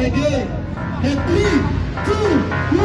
Ready? And 3, 2, 1.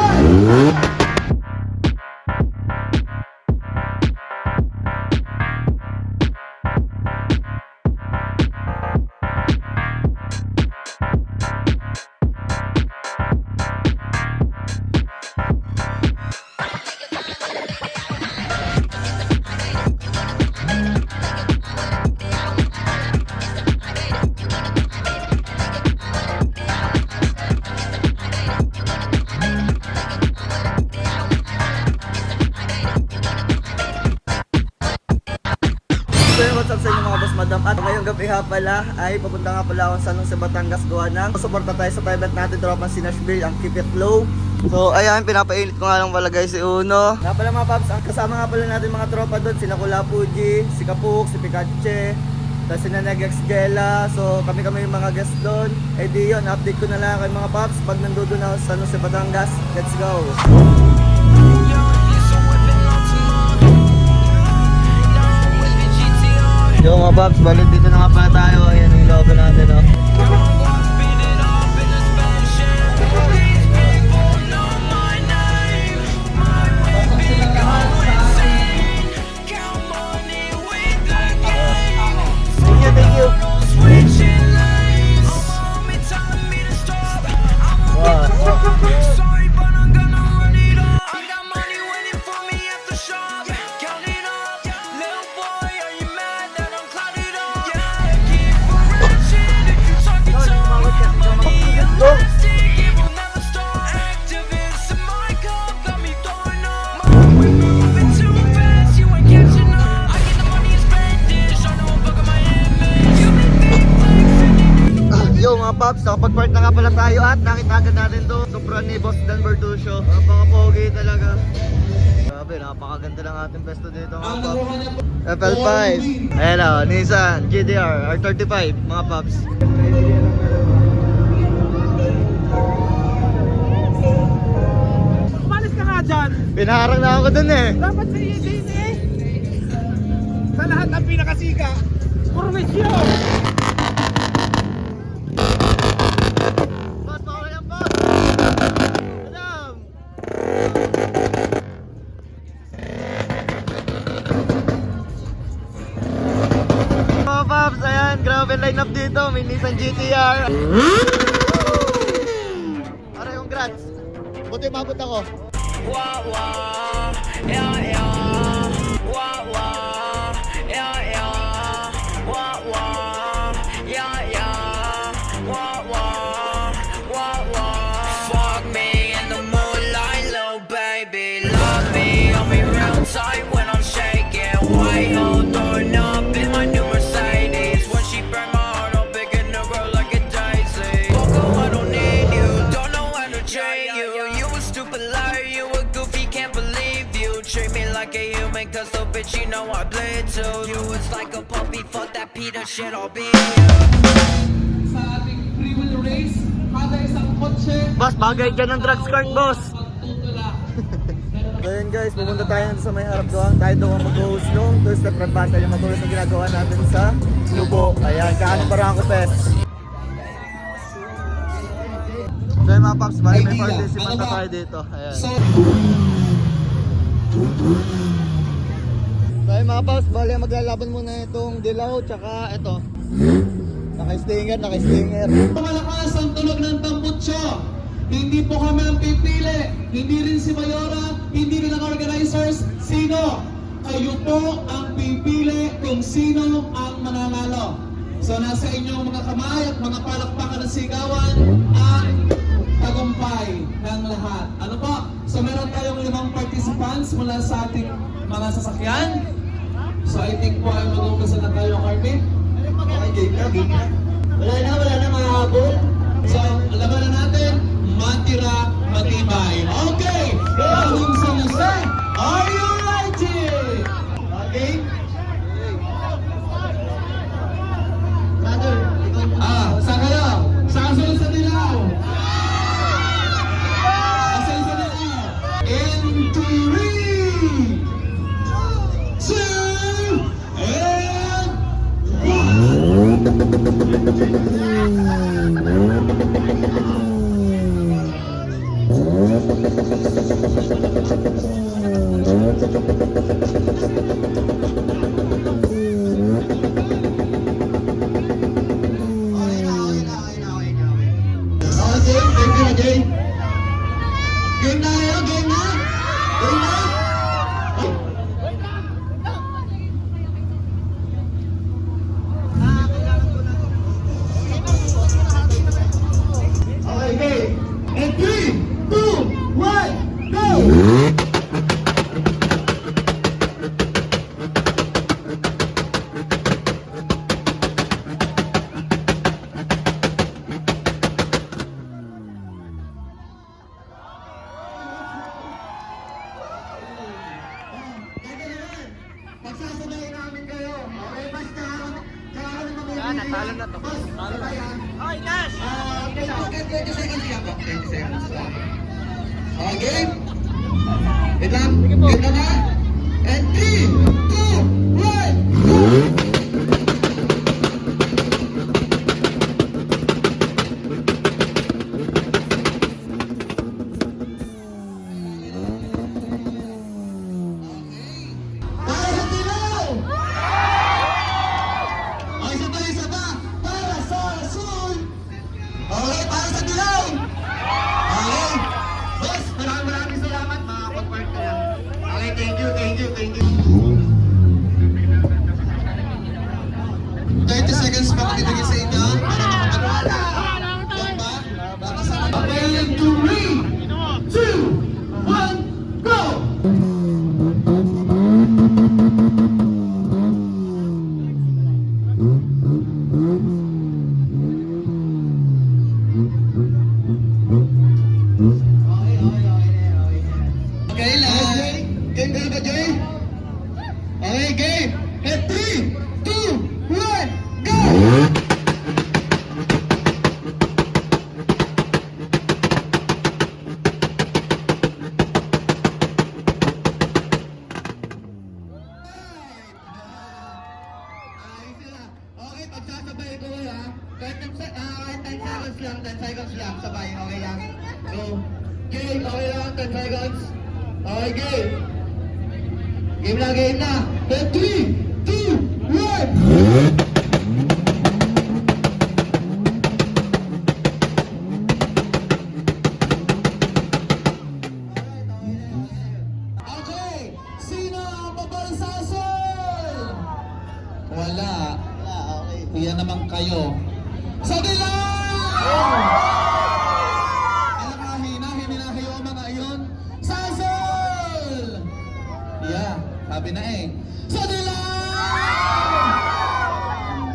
So yun, what's up sa inyo mga boss madam. At ngayong gabi nga pala ay papunta nga pala ako sa San Jose, Batangas gawa ng suporta tayo sa private natin tropang si Nashville, ang Keep It Low. So ayan, pinapainit ko nga lang pala guys si Uno. Nga pala mga paps, ang kasama nga pala natin mga tropa doon, sina Kula Fuji, si Kapuk, si Pikache, tapos si Naneg X Gela. So kami yung mga guest doon. Eh di yun, update ko na lang kay mga paps pag nandoon na ako sa San Jose, Batangas. Let's go! Yo mga paps, balik dito na nga pala tayo. Ayan yung logo natin, no? Thank you. Yo mga paps, nakapag-park na nga pala tayo at nakita agad natin to Supra ni Boss Dan Bertuccio. Napaka-pogi talaga. Grabe, napakaganda ng ating pesto dito mga paps. FL5, ayan o, Nissan GTR R35 mga paps. Umalis ka nga dyan. Pinaharang na ako dun eh. Dapat sa iyo din eh. Sa lahat ng pinakasika. Formasyon. Boss, bawal yan boss. Alam. Mga paps, ayan, grabe line up dito. May Nissan GTR. Aray, congrats. Buti mabot ako. Wah wah, yeah yeah. Wah wah, yeah yeah. Wah wah, yeah yeah. Wah wah, wah wah. Fuck me in the moonlight, little baby. Love me, hold me real tight when I'm shaking. White hole throwing up in my new Mercedes. When she burn my heart, I'll pick a new girl like a daisy. Coco, I don't need you, don't know how to train you. You a stupid liar, you a goofy, can't believe you treat me like a human, cause so bitch you know I bleed too. You was like a puppy, fuck that Peter shit, I'll be you. Sa ating free will race, kada isang kotse Boss, bagay dyan ng drugs cart, boss. magtutula. So yun guys, pupunta tayo sa may harap doon. Tayo doon ang mag-host nung Tourist at Prabasa yung mag-host na ginagawa natin sa Lubo. Ayan, kaano parang ako pes. So yun mga paps, bali may participant na tayo dito. Ayan. So, So yun mga paps, bali maglalaban muna itong dilaw tsaka ito. Naka-stinger. malakas ang tunog ng tambutso. Hindi po kami ang pipili. Hindi rin si Mayora, hindi rin ang organizers. Sino? Kayo po ang pipili kung sino ang mananalo. So nasa inyong mga kamay at mga palakpakan ng sigawan ang tagumpay ng lahat. Ano po? So meron tayong 5 participants mula sa ating mga sasakyan. So I think po ay mag-umpisa na tayo, Carmen. Okay, game na. Wala na mahabol. So, laban na natin, matira, matibay. Okay! Aling sa nasa, are you ready? Okay? Saan kayo? Saan sa dilaw? Saan sa dilaw? In 3, 2, and 1! Jay. Thank you, Jay. Game na kayo, game na. Game na. Okay, game. And 3, 2, 1, go! Pagsasabayin namin kayo. Okay, basta kakaroon ng mga natalo na to. Natalo na. Okay, Nash! 20 seconds lang po. 20 seconds lang. Okay? Wait lang. Wait na ba? And 3, 2, 1, go! Para sa dilaw! Okay, isa pa. Para sa asul! Okay, para sa dilaw! Okay. Boss, maraming salamat. Makakapag-part ka lang. Okay, thank you. 30 seconds pa pinigay sa inyo para makapag-wala. Diba? Okay, 3, 2, 1, go! Okay lang. Game ka na ba, Jay? Okay, game. And 3, 2, 1, go! Okay, pagsasabay ko ha. Kahit 10 seconds lang, 10 seconds lang. Sabay, okay lang. Go. Game, okay lang, 10 seconds. Okay, game. Game na. 3, 2, 1. Okay, sino ang paparisasol? Wala. Okay. Yan naman kayo. Sa dilaw! Alam nga, hina kayo ang mga iyon. Sasol! Yeah, sabi na eh. Sa dilaw!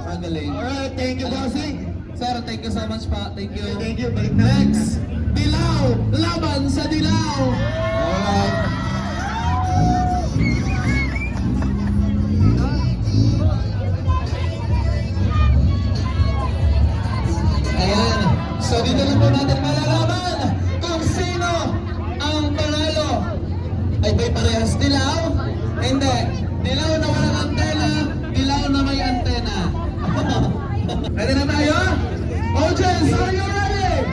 Sa galing. Alright, thank you, bossing. Sir, thank you so much pa. Thank you. Thank you. Balik na. Next, dilaw! Laban sa dilaw! Alright. Ayan. So dito na po natin malalaman kung sino ang panalo. Ay ba'y parehas dilaw? Hindi. Dilaw na walang antena, dilaw na may antena. Ready na tayo? Audience, are you ready?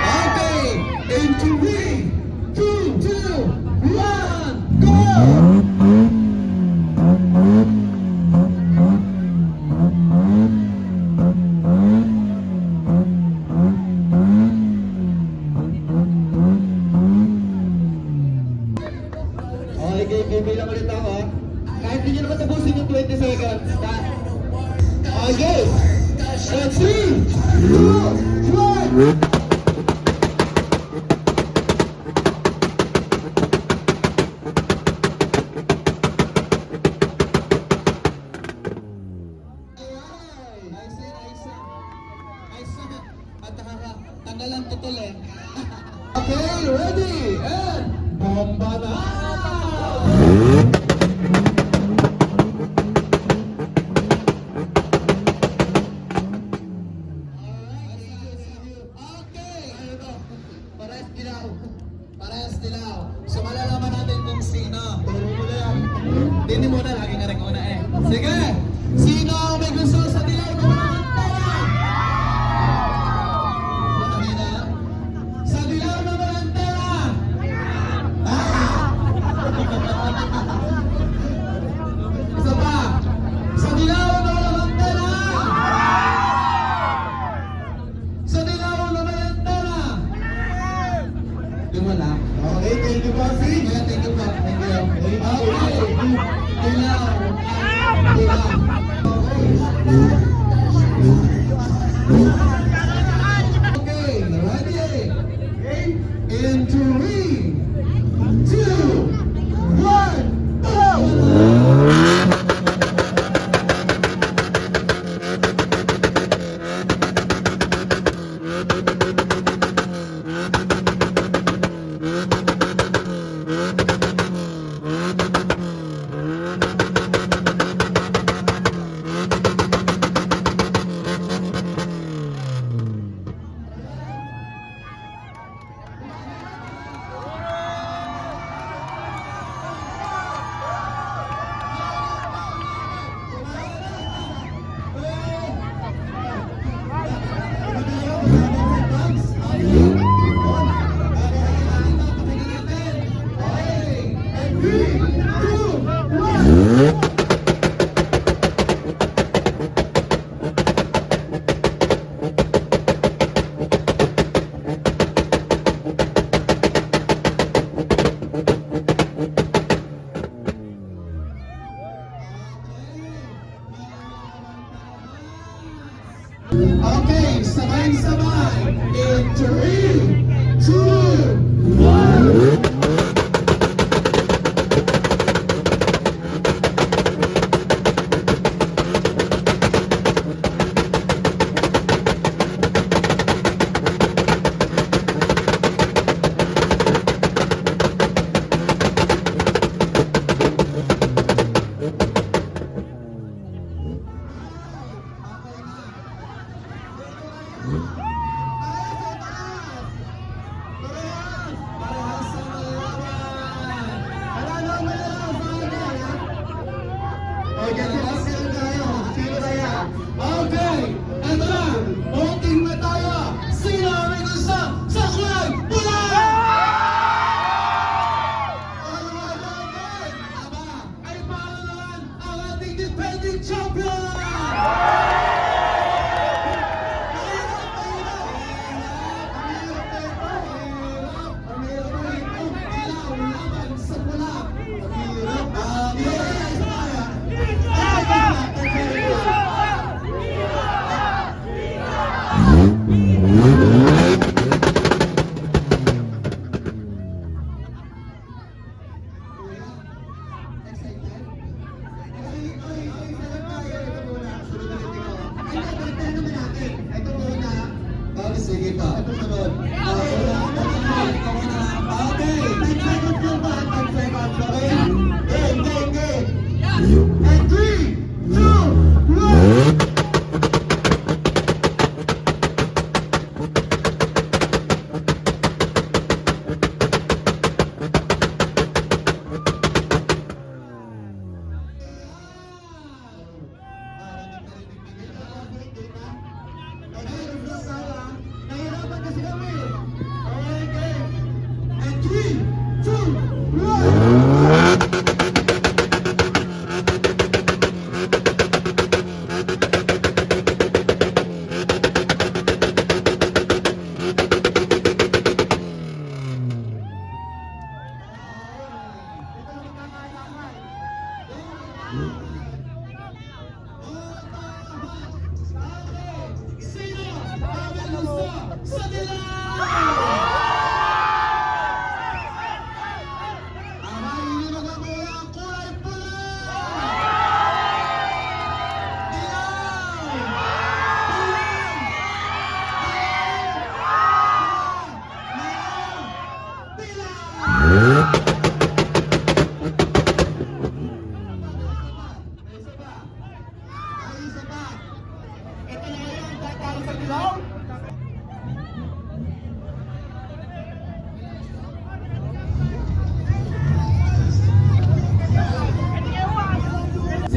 Okay. In 3, 2, 1, go! Okay, bibilang ulit ako. Kahit hindi nyo naman tapusin yung 20 seconds. Okay. 3, 2, 1. Tanggalan tutol eh. Okay, ready? And bomba na! Parehas dilaw. So malalaman natin kung sino. Turo mo na yan. Dini muna, lagi nga rin una eh. Sige! Sino ang may gusto sa dilaw na walang antena? Makamina? Sa dilaw na walang antena! Isa pa! Sa dilaw na walang antena! Sa dilaw na walang antena!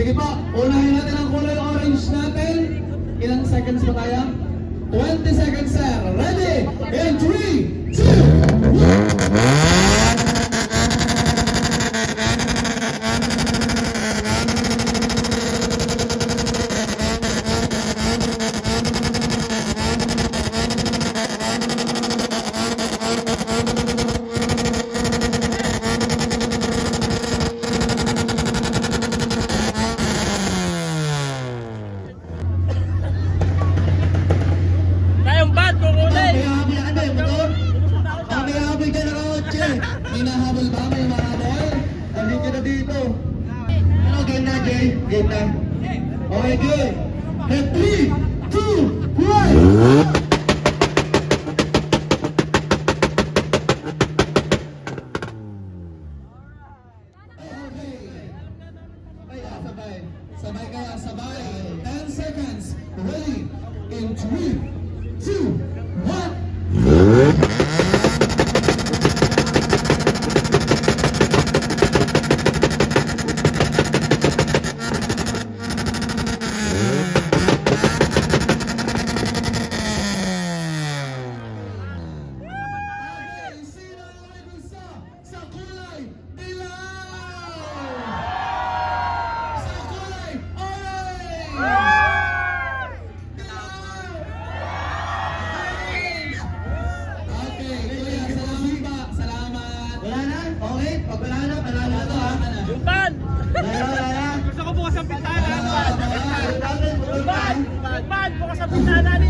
Sige po, unahin natin ang kulay orange natin. Ilang seconds pa tayo? 20 seconds, sir. Ready? In 3, 2, 1. Tayong bad, kukulay! May habol ka na, motor? May habol ka na kotse. May nahabol ba? May mahabol? Halika ka na dito. Ano, game na, Jay? Game na. Okay, good. And 3, 2, 1. Sabay. Sabay kaya, sabay. 10 seconds. Ready? In 3, 2, 1. Okay, sino ang may gusto sa kulay dilaw? Sa kulay orange! Okay, kuya, salamat pa. Salamat. Wala na? Okay, pag wala na, panalo na to ha. Yung bad! Wala na. Gusto ko bukas ang pintana! Wala na. Yung bad! Bukas ang pintana ni